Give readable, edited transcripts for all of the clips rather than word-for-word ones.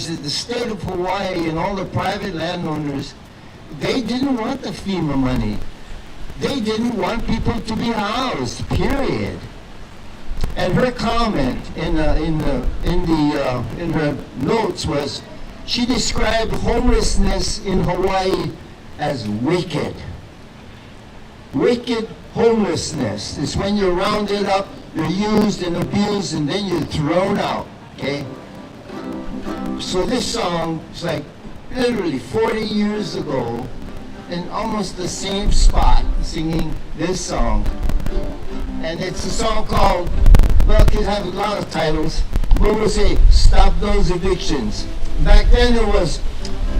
is that the state of Hawaii and all the private landowners, they didn't want the FEMA money. They didn't want people to be housed, period. And her comment in her notes was, she described homelessness in Hawaii as wicked. Wicked homelessness is when you're rounded up, you're used and abused, and then you're thrown out, okay? So this song is like literally 40 years ago, in almost the same spot, singing this song. And it's a song called, well, it could have a lot of titles, but we'll say, Stop Those Evictions. Back then it was,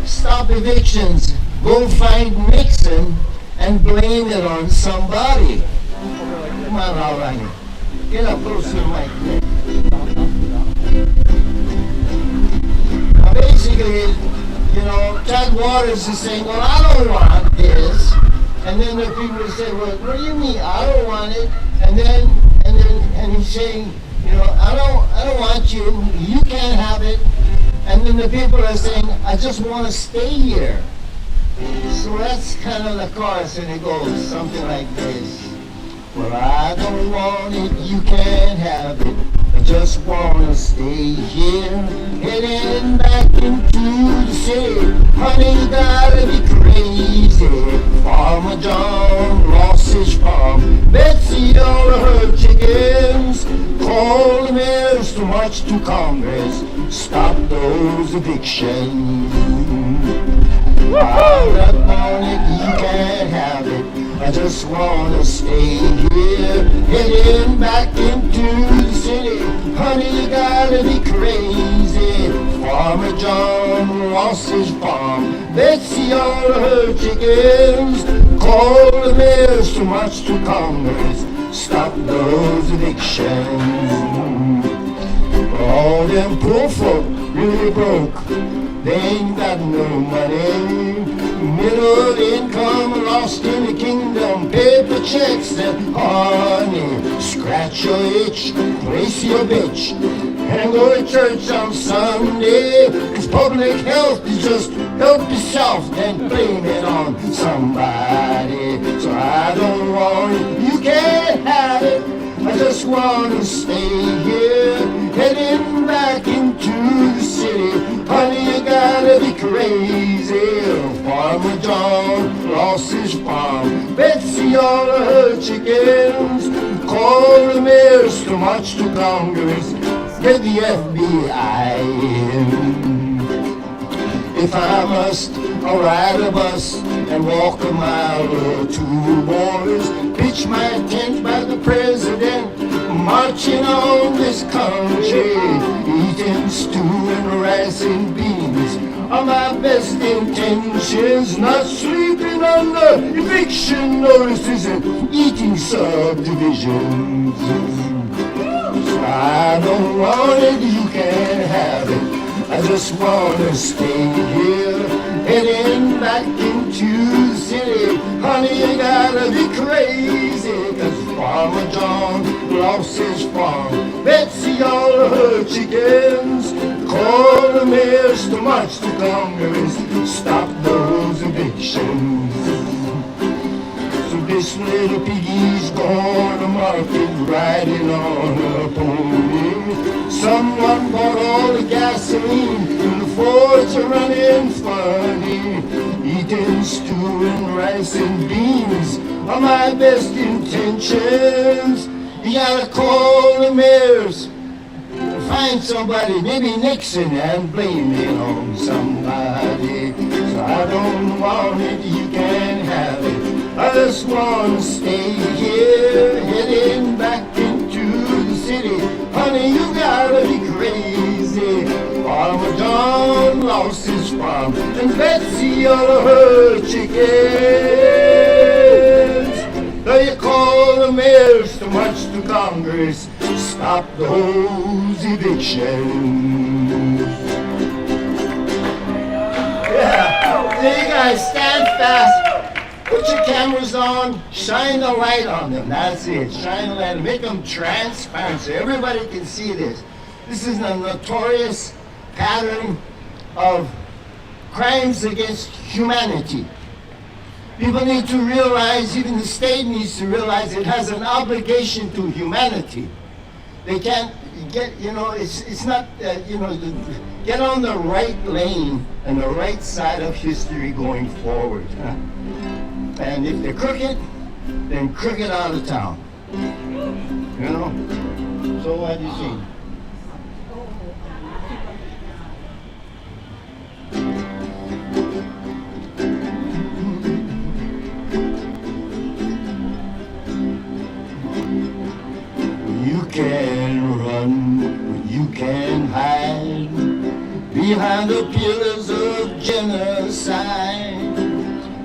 stop evictions, go find Nixon, and blame it on somebody. Come on, Alani. Get up close to the mic. Now basically, you know, Ted Waters is saying, well, I don't want this. And then there are people who say, well, what do you mean, I don't want it? And he's saying, you know, I don't want you, you can't have it. And then the people are saying, I just want to stay here. So that's kind of the chorus, and it goes something like this. Well, I don't want it, you can't have it. I just want to stay here, heading back into the city. Honey, you gotta be crazy. Farmer John lost his farm. Betsy, all of her chickens. Call the mayors to march to Congress. Stop those evictions. I don't want it, you can't have it. I just want to stay here, heading back into the city. Honey, you gotta be crazy. Farmer John lost his farm. Betsy, all of her chickens. Call the mayors to march to Congress. Stop those evictions. All them poor folk really broke. They ain't got no money. Middle income lost in the kingdom. Paper checks that honey. Scratch your itch, place your bitch, and go to church on Sunday. Cause public health is just help yourself, then blame it on somebody. So I don't want it, you can't have it. I just want to stay here, heading back into the city. Honey, you gotta be crazy. Farmer John lost his farm. Betsy, all of her chickens. Call the mayors to march to Congress. Get the FBI in. If I must, I'll ride a bus and walk a mile or two, boys. Pitch my tent by the president, marching on this country, eating stew and rice and beans are my best intentions. Not sleeping under eviction notices and eating subdivisions. So I don't want it, you can't have it. I just wanna stay here, heading back into the city. Honey, you gotta be crazy. Cause Farmer John lost his farm. Betsy, all of her chickens. Call the mayors to march to Congress. Stop those evictions. So this little piggy's gone to market, riding on a pony. Someone bought all the gasoline, and the Fords are running funny. Eating stew and rice and beans are my best intentions. You gotta call the mayors, find somebody, maybe Nixon, and blame it on somebody. So I don't want it, you can't have it. I just wanna stay here, heading back into the city. Honey, you gotta be crazy. Farmer John lost his farm, and Betsy, all of her chickens. Now you call the mayors to march to Congress. Stop those evictions. Yeah, so you guys stand fast. Put your cameras on, shine the light on them. That's it. Shine the light, make them transparent so everybody can see this. This is a notorious pattern of crimes against humanity. People need to realize, even the state needs to realize it has an obligation to humanity. They can't get, it's not, get on the right lane and the right side of history going forward. Huh? And if they're crooked, then crooked out of town. So what do you think? You can run, but you can hide behind the pillars of genocide.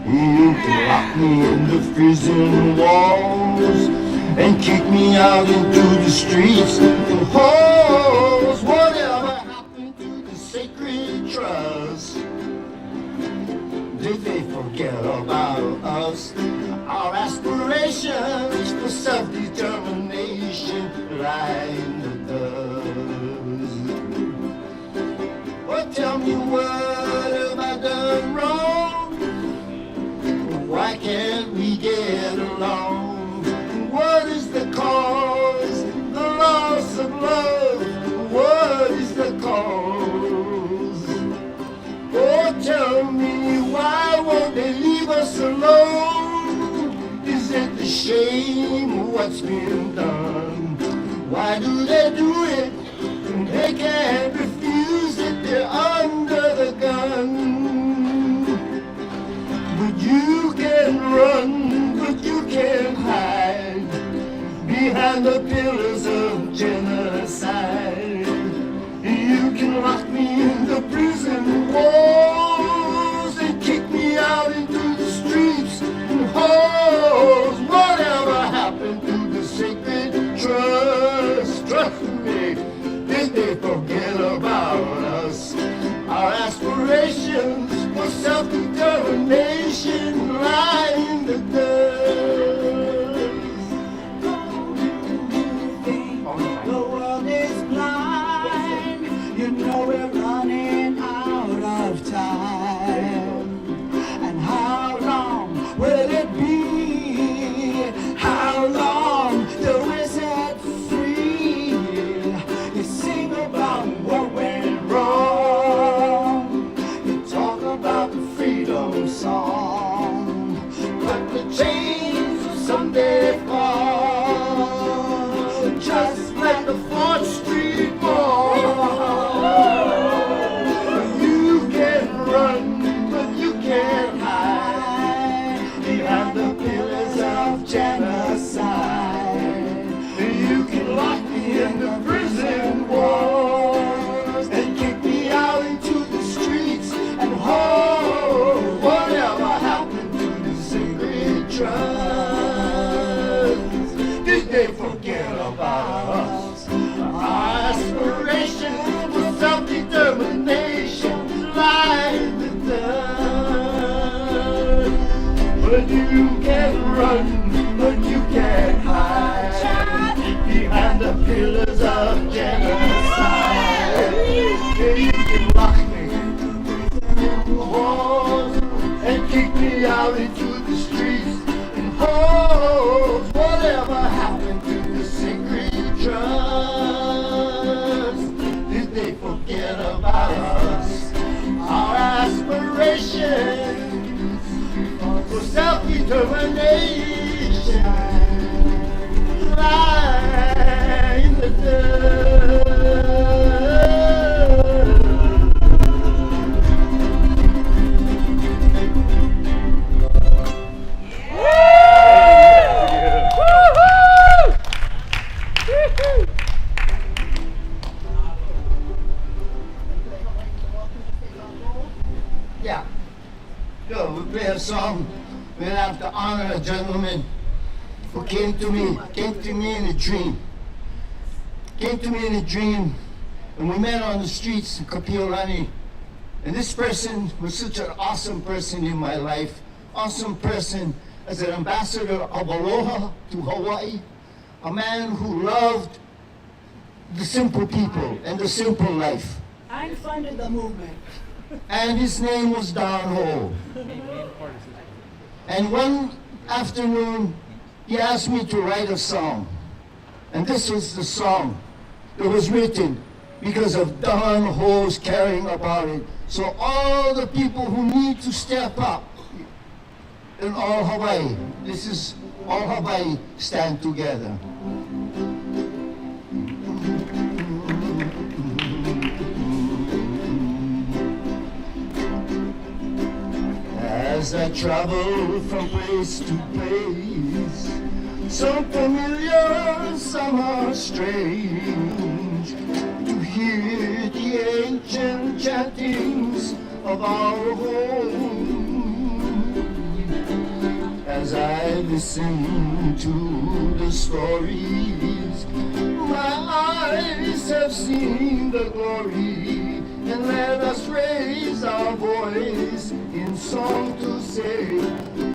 You can lock me in the prison walls and kick me out into the streets and halls. Whatever happened to the sacred trust? Did they forget about us? Our aspirations for self-determination lie in the dust. Well, tell me, what have I done wrong? Why can't we get along? What is the cause? The loss of love. What is the cause? Oh, tell me, why won't they leave us alone? Is it the shame of what's been done? Why do they do it? They can't refuse it, they're under the gun. But you can run, but you can't hide behind the pillars of genocide. You can lock me in the prison walls and kick me out into the streets and halls. Whatever happened to the sacred trust? Trust me, did they forget about us? Our aspirations for self-determination lie in the dust. The world is blind, we're running out of time. And how long will it be? How long till we're set free? You sing about what went wrong, you talk about the freedom song, but the chains will someday fall, just like the 4th Street Mall. You can run, but you can't hide behind the pillars of genocide. You can lock me in the prison walls and kick me out into the streets and hold. Whatever happened to the sacred trust? Did they forget about us? Our aspiration for self-determination lie in the dust. But you can run, but you can't hide behind the pillars of genocide. You can lock me in the walls and kick me out into the streets and halls. Whatever happened to the sacred trust? Did they forget about us? Our aspirations for self-determination lie in the dust. Yeah. So we play a song. We'll have to honor a gentleman who came to me in a dream. Came to me in a dream, and we met on the streets in Kapiolani. And this person was such an awesome person in my life. Awesome person as an ambassador of aloha to Hawaii. A man who loved the simple people and the simple life. I funded the movement. and his name was Don Ho. And one afternoon, he asked me to write a song. And this was the song that was written because of Don Ho's caring about it. So all the people who need to step up in all Hawaii, this is all Hawaii stand together. As I travel from place to place, some familiar, some are strange, to hear the ancient chantings of our home. As I listen to the stories, my eyes have seen the glory, and let us raise our voice in song to save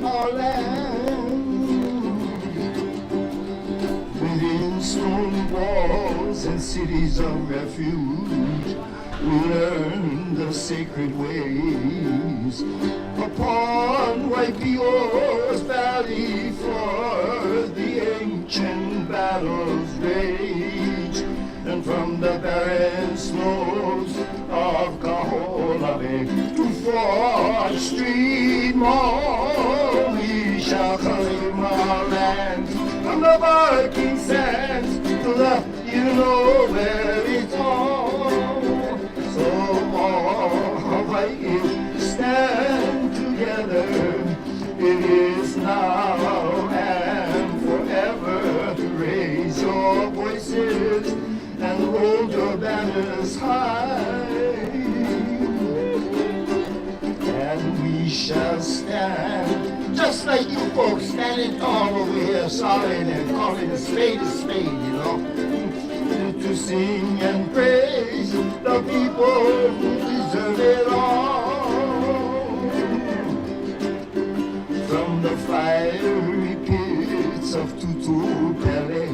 our land. Within stone walls and cities of refuge, we learn the sacred ways. Upon Waipio's valley floor, the ancient battles rage, and from the barren snows of Kaho'olawe to 4th Street Mall, we shall claim our land. From the barking sands to the you know where it's all. So all Hawaii stand together. It is now and forever. Raise your voices and hold your banners high, and we shall stand just like you folks standing tall over here, solid and calling a spade, you know, to sing and praise the people who deserve it all. From the fiery pits of Tutupele,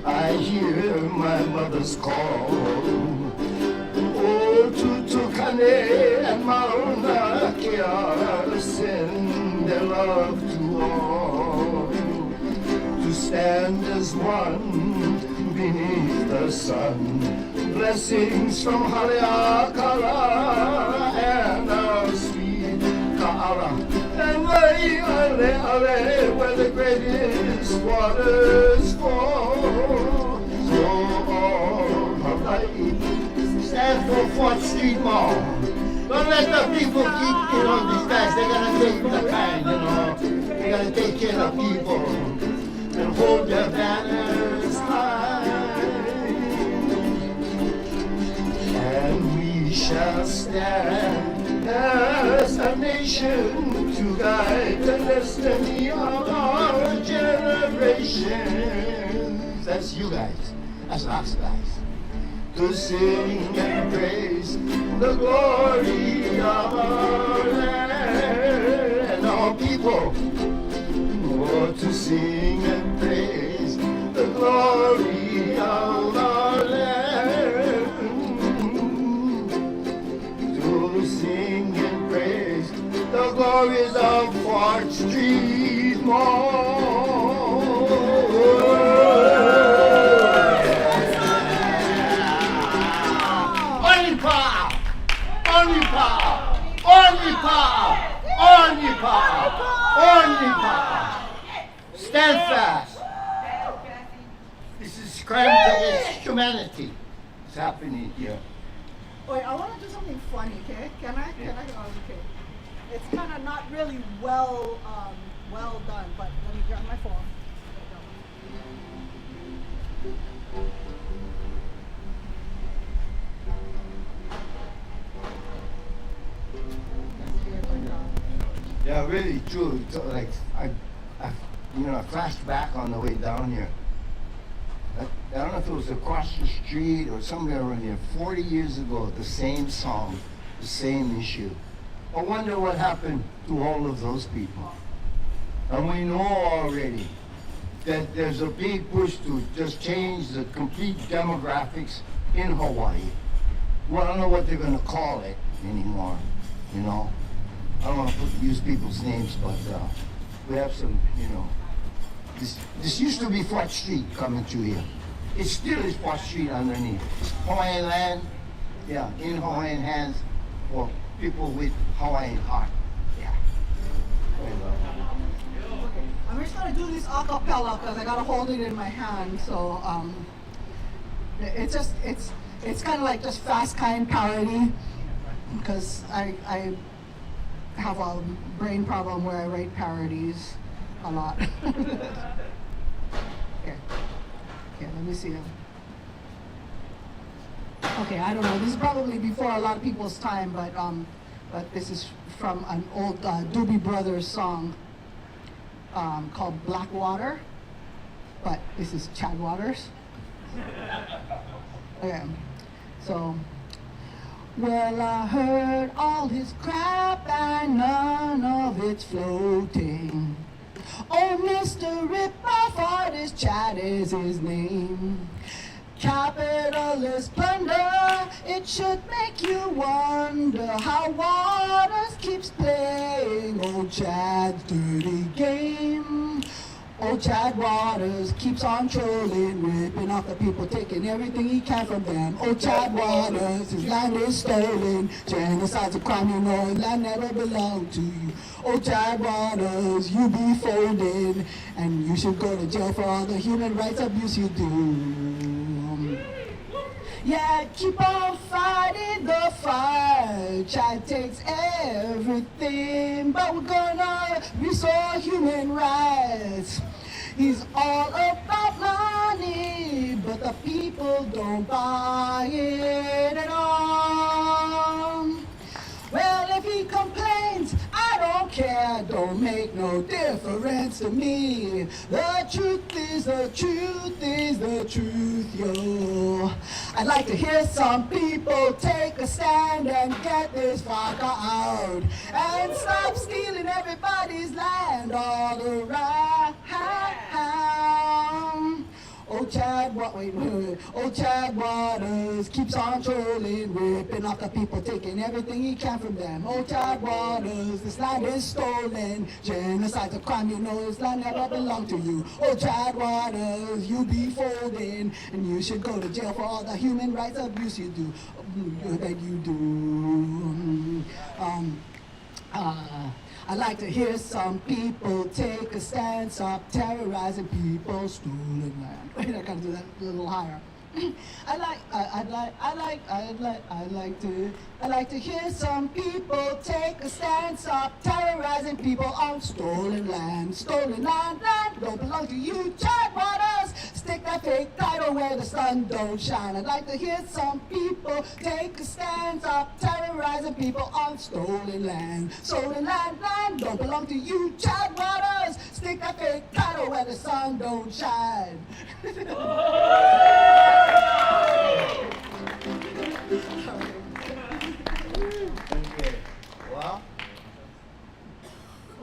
I hear my mother's call. Oh, Tutukane and Mauna Kea send their love to all, to stand as one beneath the sun. Blessings from Haleakala and our sweet Ka'ara, and Ale, where the greatest waters fall. So all Hawaii stand for 4th Street Mall. Don't let the people keep, these guys, they're gonna take the kind, they gotta take care of people and hold their banners high. And we shall stand as a nation to guide the destiny of our generations. That's you guys, that's us guys. To sing and praise the glory of our land and our people. Oh, to sing and praise the glory of our land. To sing and praise the glories of 4th Street Mall. Onipa! Stand fast! This is crime against humanity. It's happening here. Wait, I want to do something funny, okay? Can I? Oh, okay. It's kind of not really well done, but let me grab my phone. Yeah, really true. So, like I flashed back on the way down here. I don't know if it was across the street or somewhere around here. 40 years ago, the same song, the same issue. I wonder what happened to all of those people. And we know already that there's a big push to just change the complete demographics in Hawaii. Well, I don't know what they're going to call it. anymore, you know. I don't want to use people's names, but we have some, you know. This used to be 4th Street coming through here. It still is 4th Street underneath. Hawaiian land, yeah, in Hawaiian hands for people with Hawaiian heart. Yeah. I'm just gonna do this a cappella because I gotta hold it in my hand. So it's kind of like just fast kind parody because I have a brain problem where I write parodies a lot. Okay, let me see. Okay, I don't know. This is probably before a lot of people's time, but this is from an old Doobie Brothers song called Black Water, but this is Chad Waters. Okay, so. Well, I heard all his crap and none of it's floating. Oh, Mr. Rip-Off Artist, Chad is his name. Capitalist plunder, it should make you wonder how Waters keeps playing old Chad's dirty game. Old Chad Waters keeps on trolling, ripping off the people, taking everything he can from them. Old Chad Waters, his land is stolen. Genocide's a crime, you know, land never belonged to you. Old Chad Waters, you be folded, and you should go to jail for all the human rights abuse you do. Yeah, keep on fighting the fight. Chad takes everything, but we're gonna restore human rights. He's all about money, but the people don't buy it at all. Well, if he complains, I don't care, don't make no difference to me. The truth is the truth is the truth, yo. I'd like to hear some people take a stand and get this fucker out and stop stealing everybody's land all around. Old Chad Waters keeps on trolling, ripping off the people, taking everything he can from them. Old Chad Waters, this land is stolen. Genocide's a crime, you know this land never belonged to you. Old Chad Waters, you be folding, and you should go to jail for all the human rights abuse you do. That you do. I'd like to hear some people take a stand, stop terrorizing people, stolen land. Wait, I gotta do that a little higher. I'd like to hear some people take a stand, stop terrorizing people on stolen land. Stolen land don't belong to you, Chad Waters. Stick that fake title where the sun don't shine. I'd like to hear some people take a stand, stop terrorizing people on stolen land. Stolen land don't belong to you, Chad Waters. Stick that fake title where the sun don't shine.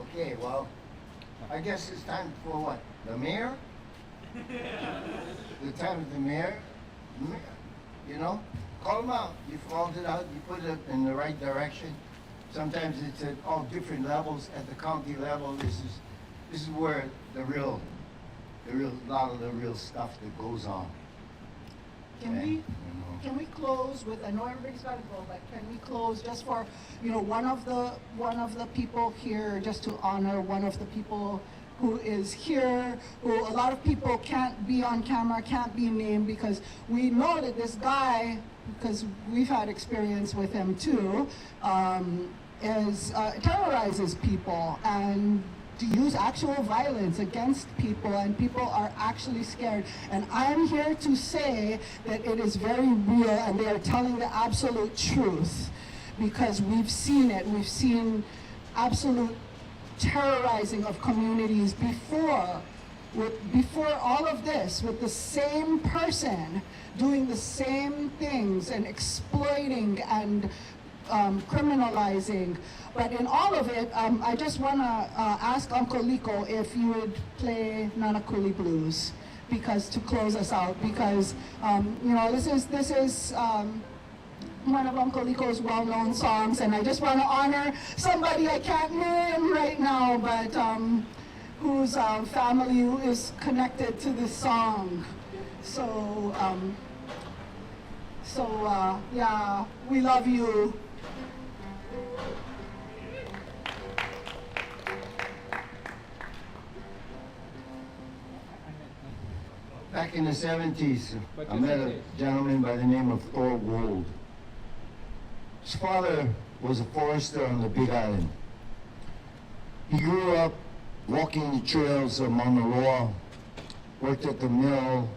Okay, well, I guess it's time for what? The mayor? The time of the mayor? You know? Call them out. You fold it out, you put it in the right direction. Sometimes it's at all different levels. At the county level, this is where the real lot of the real stuff that goes on. Can we close with, I know everybody's got to go, but can we close just for, one of the people here, just to honor one of the people who is here, who a lot of people can't be on camera, can't be named, because we know that this guy, because we've had experience with him too, terrorizes people and to use actual violence against people, and people are actually scared. And I'm here to say that it is very real, and they are telling the absolute truth, because we've seen it. We've seen absolute terrorizing of communities before all of this, with the same person doing the same things and exploiting and criminalizing. But in all of it, I just want to ask Uncle Liko if you would play Nanakuli Blues, because to close us out, because this is one of Uncle Liko's well-known songs, and I just want to honor somebody I can't name right now, but whose family is connected to this song. So, yeah, we love you. Back in the 70s, I met a gentleman by the name of Thor Gold. His father was a forester on the Big Island. He grew up walking the trails of Mauna Loa, worked at the mill.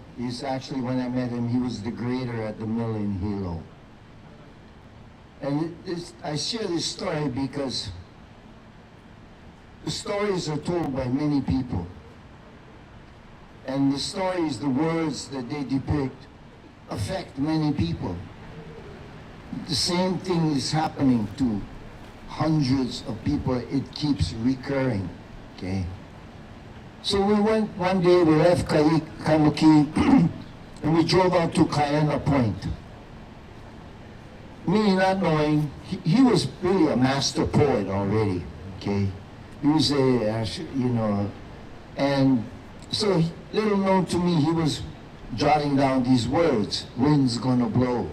Actually, when I met him, he was the grader at the mill in Hilo. And I share this story because the stories are told by many people. And the stories, the words that they depict, affect many people. The same thing is happening to hundreds of people. It keeps recurring, okay? So we went one day, we left Kaimuki, and we drove out to Kaena Point. Me not knowing, he was really a master poet already, okay? He was and so little known to me, he was jotting down these words. Wind's gonna blow,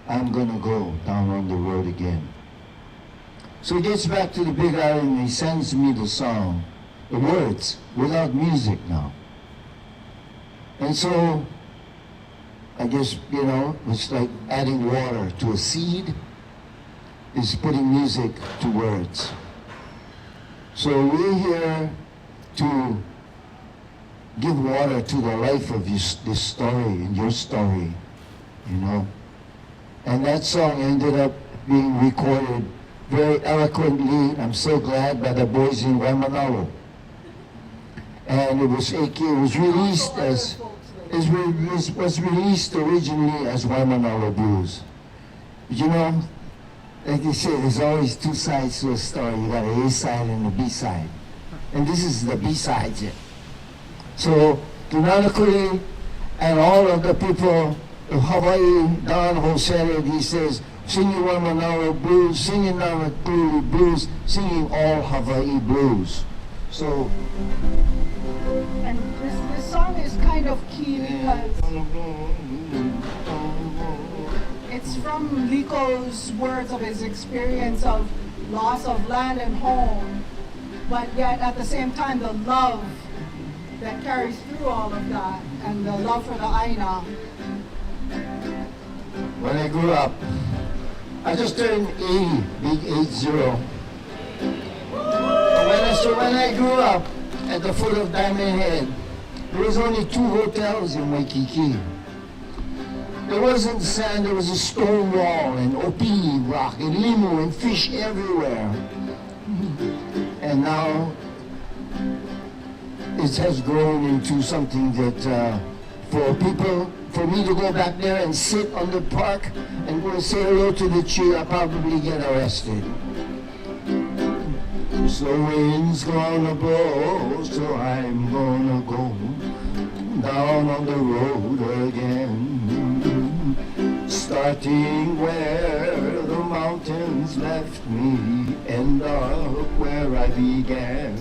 I'm gonna go down on the road again. So he gets back to the Big Island and he sends me the song, the words, without music now. And so, I guess, it's like adding water to a seed, is putting music to words. So we're here to give water to the life of this story and your story, And that song ended up being recorded very eloquently, I'm so glad, by the boys in Waimanalo. And it was released was released originally as Waimanalo Blues. Like they say, there's always two sides to a story. You got an A side and a B side. And this is the B side. So, Tunanakuri and all of the people of Hawaii, Don Jose, he says, singing Waimanalo Blues, singing Nanakuri Blues, singing all Hawaii blues. So, and this song is kind of key because it's from Liko's words of his experience of loss of land and home, but yet at the same time the love that carries through all of that and the love for the Aina. When I grew up, I just turned 80, big 80. So when I grew up at the foot of Diamond Head, there was only 2 hotels in Waikiki. There wasn't sand, there was a stone wall and opini rock and limu and fish everywhere. And now it has grown into something that for me to go back there and sit on the park and go and say hello to the tree, I'll probably get arrested. So wind's gonna blow, so I'm gonna go down on the road again. Starting where the mountains left me, end up where I began.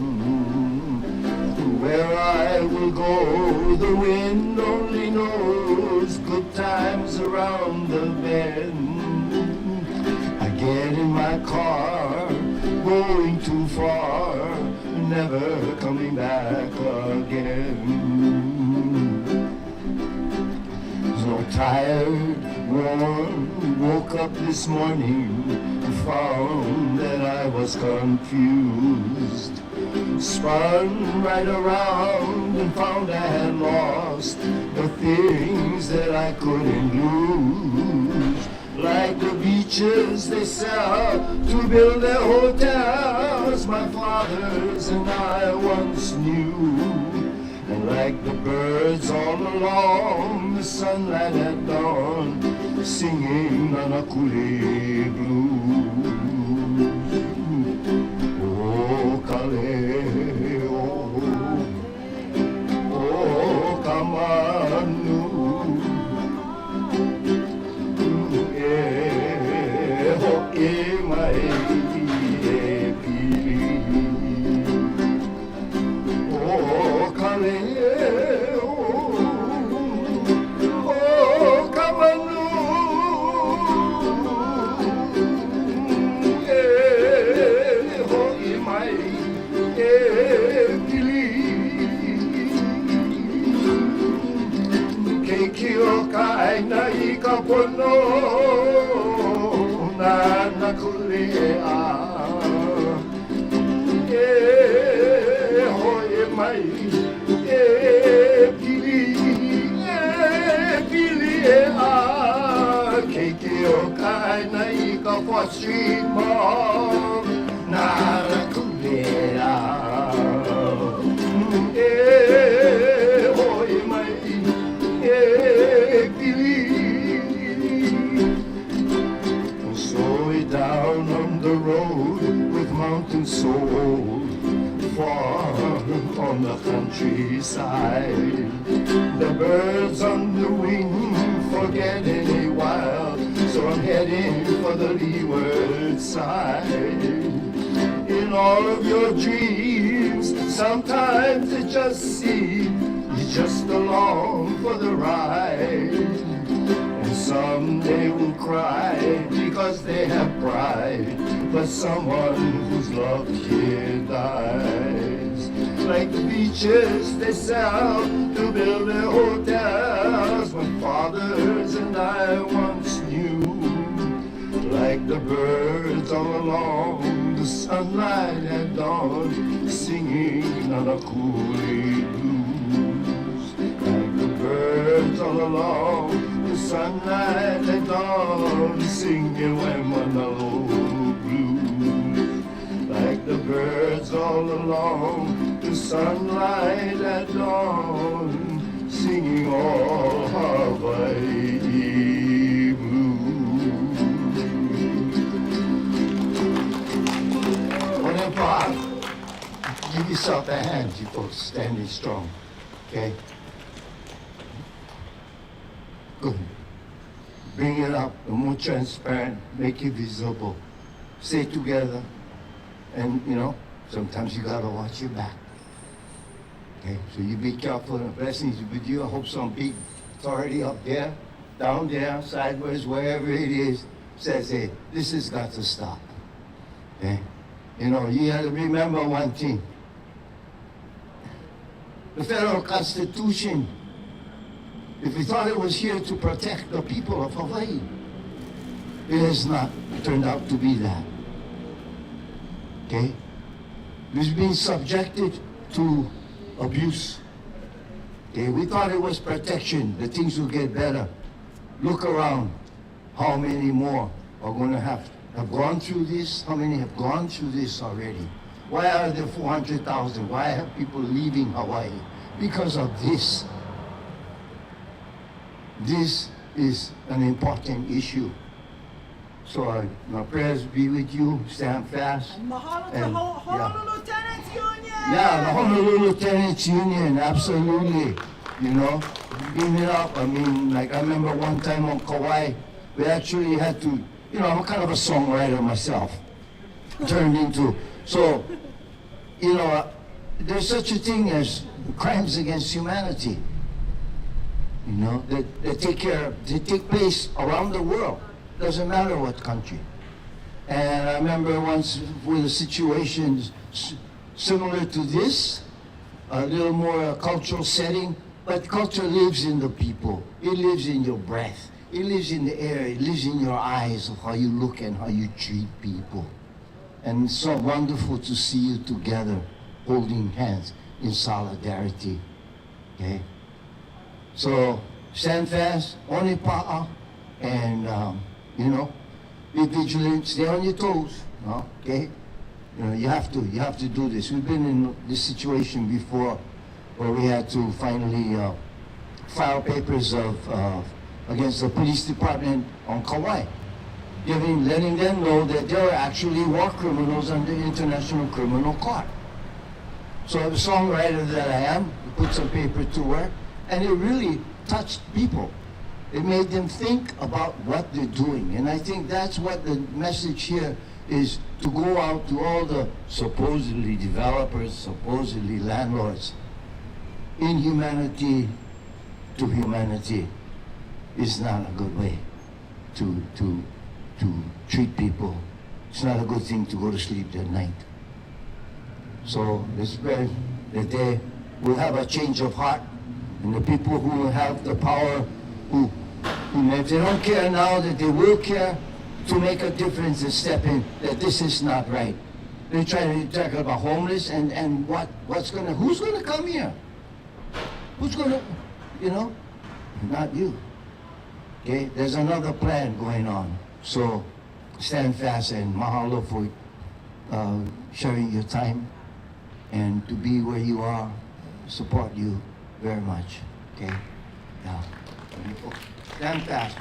Where I will go, the wind only knows, good times around the bend. I get in my car, going too far, never coming back again. So tired, worn, woke up this morning, found that I was confused. Spun right around and found I had lost the things that I couldn't lose. Like the beaches they sell to build their hotels, my fathers and I once knew. And like the birds all along the sunlight at dawn, singing Nanakule blues. Oh, Kaleo, oh, Kamanu, yeah. hoi mai, pili keiki o kaina I ka 4th Street Mall, nara kulea. Hoi mai, pili. Slow it down on the road with mountains so old, far on the countryside. The birds on the wing forget any while, so I'm heading for the leeward side. In all of your dreams, sometimes it just seems you're just along for the ride. And someday will cry because they have pride for someone whose love here dies. Like the beaches they sell to build their hotels, when fathers and I once knew. Like the birds all along the sunlight at dawn, singing on a coolie blues. Like the birds all along the sunlight at dawn, singing Wemanoa blues. Like the birds all along the sunlight at dawn, singing all Hawaii blues. Honolulu, give yourself a hand, you folks, standing strong, okay? Good. Bring it up, more transparent, make it visible. Stay together, and sometimes you gotta watch your back. Okay, so you be careful, and blessings with you. I hope some big authority up there, down there, sideways, wherever it is, says, hey, this has got to stop. Okay? You have to remember one thing. The federal Constitution, if we thought it was here to protect the people of Hawaii, it has not turned out to be that. Okay? We've been subjected to abuse. Okay? We thought it was protection, that things will get better. Look around. How many more are going to have gone through this? How many have gone through this already? Why are there 400,000? Why have people leaving Hawaii? Because of this. This is an important issue. So my prayers be with you. Stand fast. And mahalo to Honolulu Tenants Union. Yeah, the Honolulu Tenants Union, absolutely. Give it up. I mean, like I remember one time on Kauai, we actually had to, I'm kind of a songwriter myself, turned into. So, there's such a thing as crimes against humanity. That take place around the world. Doesn't matter what country. And I remember once with a situation similar to this, a little more cultural setting, but culture lives in the people. It lives in your breath. It lives in the air. It lives in your eyes of how you look and how you treat people. And it's so wonderful to see you together, holding hands in solidarity. Okay? So stand fast, Nowemapa, and be vigilant, stay on your toes. Okay? You have to do this. We've been in this situation before where we had to finally file papers against the police department on Kauai, letting them know that they were actually war criminals under International Criminal Court. So the songwriter that I am, put some paper to work, and it really touched people. It made them think about what they're doing. And I think that's what the message here is, to go out to all the supposedly developers, supposedly landlords. Inhumanity to humanity is not a good way to treat people. It's not a good thing to go to sleep that night. So let's pray that they will have a change of heart, and the people who have the power, who if they don't care now, that they will care to make a difference and step in that this is not right. They try to talk about homeless and who's gonna come here? Who's gonna, not you. Okay, there's another plan going on. So stand fast and mahalo for sharing your time and to be where you are. Support you very much. Okay, now stand fast.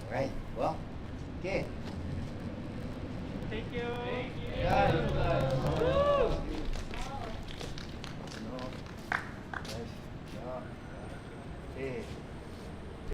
All right. Well. Okay. Thank you. Yeah.